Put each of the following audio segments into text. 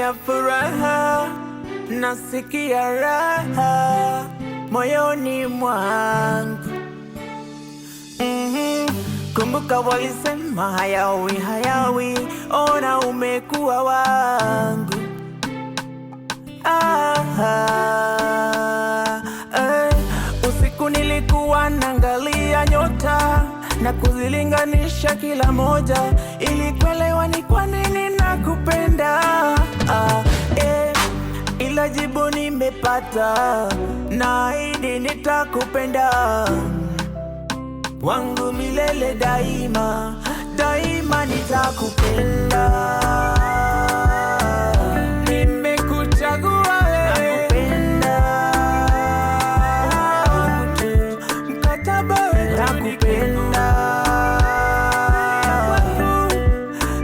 ya furaha, nasikia raha moyoni mwangu. Kumbuka walisema hayawi hayawi, ona umekuwa wangu. Usiku nilikuwa naangalia nyota na kuzilinganisha kila moja, ili kuelewa ni kwa nini nakupenda. Ila jibu nimepata, naahidi nitakupenda wangu milele daima, daima nitakupenda. Nimekuchagua wewe, nakupenda, mkataba wewe nakupenda.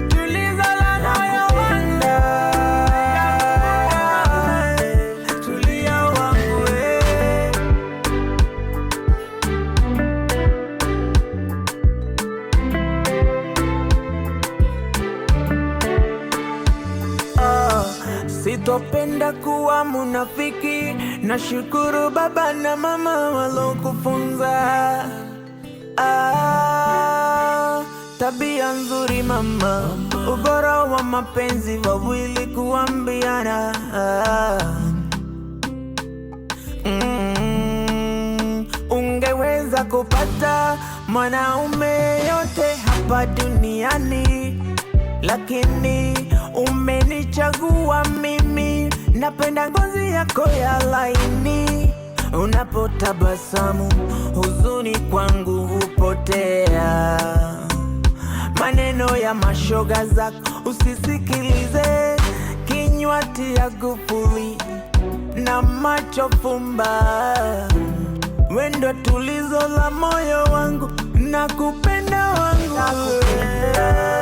Tuliza la moyo wangu, tulia wangu wewe. Sitopenda kuwa munafiki, nashukuru baba na mama walokufunza tabia nzuri mama, ubora wa mapenzi wawili kuambiana. Ungeweza kupata mwanaume yote hapa duniani, lakini umenichagua mimi. Napenda ngozi yako ya laini, unapotabasamu huzuni kwangu hupotea. Maneno ya mashoga zako usisikilize, kinywa tia kufuri na macho fumba. Wendo tulizo la moyo wangu, nakupenda wangu, nakupenda.